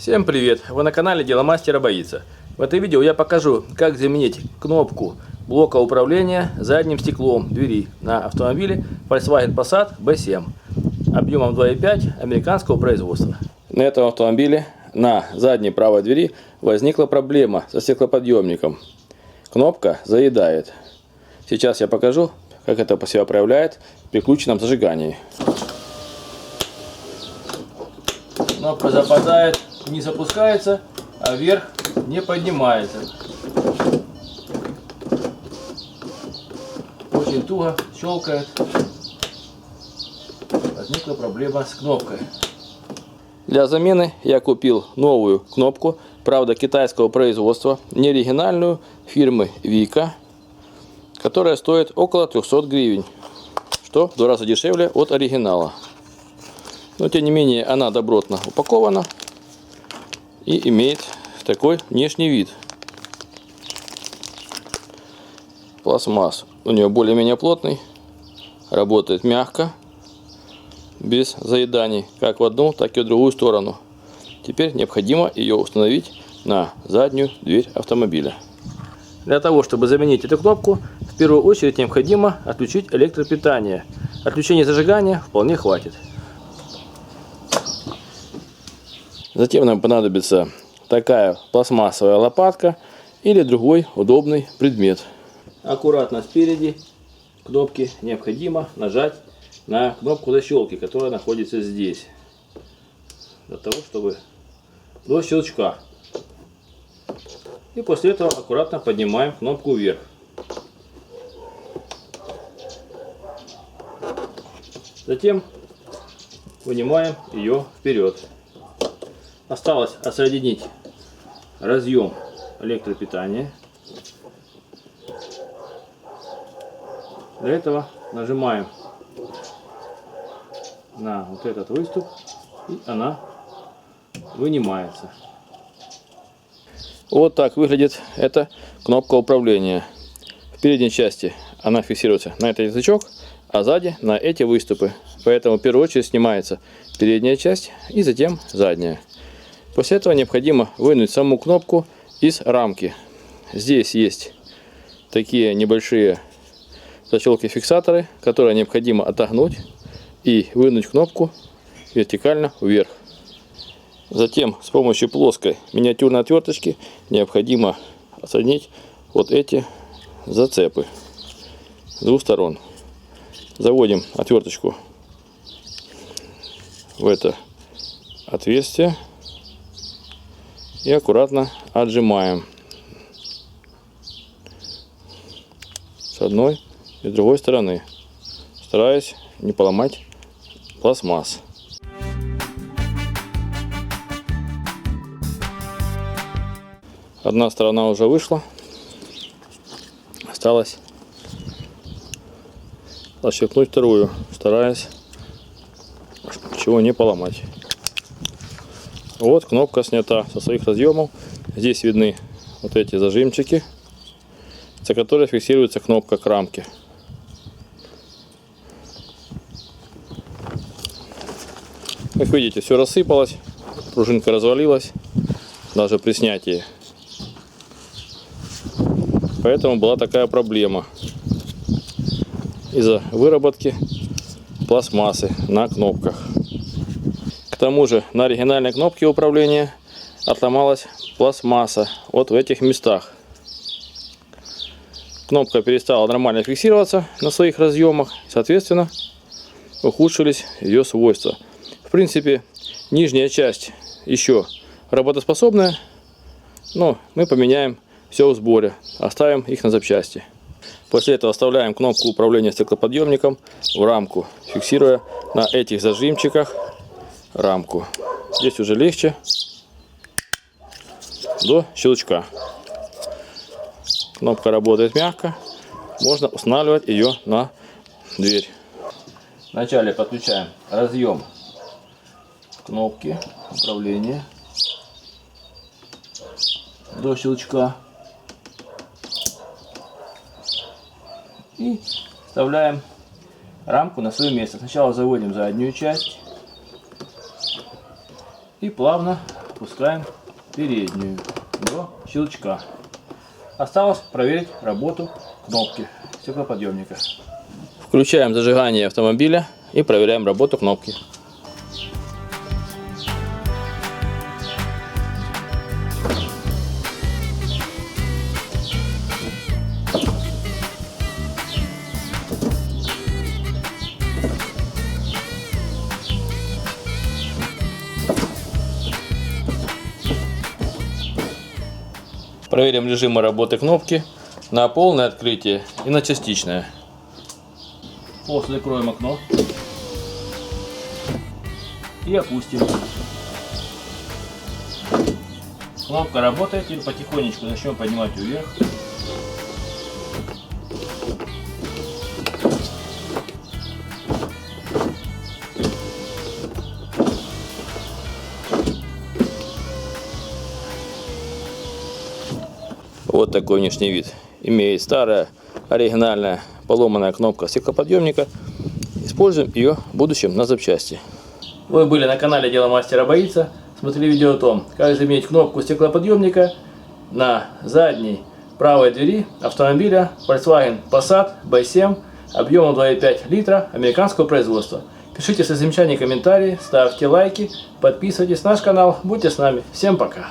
Всем привет! Вы на канале Дело мастера боится. В этом видео я покажу, как заменить кнопку блока управления задним стеклом двери на автомобиле Volkswagen Passat B7 объемом 2.5 американского производства. На этом автомобиле на задней правой двери возникла проблема со стеклоподъемником. Кнопка заедает. Сейчас я покажу, как это себя проявляет при включенном зажигании. Кнопка западает, вниз опускается, а вверх не поднимается. Очень туго щелкает. Возникла проблема с кнопкой. Для замены я купил новую кнопку, правда китайского производства, не оригинальную, фирмы Вика, которая стоит около 300 гривен, что в 2 раза дешевле от оригинала. Но тем не менее она добротно упакована и имеет такой внешний вид. Пластмасс у нее более-менее плотный, работает мягко, без заеданий, как в одну, так и в другую сторону. Теперь необходимо ее установить на заднюю дверь автомобиля. Для того, чтобы заменить эту кнопку, в первую очередь необходимо отключить электропитание. Отключения зажигания вполне хватит. Затем нам понадобится такая пластмассовая лопатка или другой удобный предмет. Аккуратно спереди кнопки необходимо нажать на кнопку защелки, которая находится здесь, для того, чтобы до щелчка. И после этого аккуратно поднимаем кнопку вверх. Затем вынимаем ее вперед. Осталось отсоединить разъем электропитания. Для этого нажимаем на вот этот выступ, и она вынимается. Вот так выглядит эта кнопка управления. В передней части она фиксируется на этот язычок, а сзади на эти выступы. Поэтому в первую очередь снимается передняя часть и затем задняя. После этого необходимо вынуть саму кнопку из рамки. Здесь есть такие небольшие защелки-фиксаторы, которые необходимо отогнуть и вынуть кнопку вертикально вверх. Затем с помощью плоской миниатюрной отверточки необходимо отсоединить вот эти зацепы с двух сторон. Заводим отверточку в это отверстие и аккуратно отжимаем с одной и с другой стороны, стараясь не поломать пластмасс. Одна сторона уже вышла, осталось защелкнуть вторую, стараясь ничего не поломать. Вот кнопка снята со своих разъемов. Здесь видны вот эти зажимчики, за которые фиксируется кнопка к рамке. Как видите, все рассыпалось, пружинка развалилась даже при снятии. Поэтому была такая проблема из-за выработки пластмассы на кнопках. К тому же на оригинальной кнопке управления отломалась пластмасса вот в этих местах. Кнопка перестала нормально фиксироваться на своих разъемах, соответственно, ухудшились ее свойства. В принципе, нижняя часть еще работоспособная, но мы поменяем все в сборе, оставим их на запчасти. После этого вставляем кнопку управления стеклоподъемником в рамку, фиксируя на этих зажимчиках рамку. Здесь уже легче до щелчка. Кнопка работает мягко, можно устанавливать ее на дверь. Вначале подключаем разъем кнопки управления до щелчка и вставляем рамку на свое место. Сначала заводим заднюю часть и плавно опускаем переднюю до щелчка. Осталось проверить работу кнопки стеклоподъемника. Включаем зажигание автомобиля и проверяем работу кнопки. Проверим режимы работы кнопки на полное открытие и на частичное. После закроем окно и опустим. Кнопка работает, теперь потихонечку начнем поднимать вверх. Вот такой внешний вид имеет старая оригинальная поломанная кнопка стеклоподъемника. Используем ее в будущем на запчасти. Вы были на канале Дело мастера боится. Смотрели видео о том, как заменить кнопку стеклоподъемника на задней правой двери автомобиля Volkswagen Passat B7 объемом 2,5 литра американского производства. Пишите свои замечания, комментарии, ставьте лайки, подписывайтесь на наш канал. Будьте с нами. Всем пока!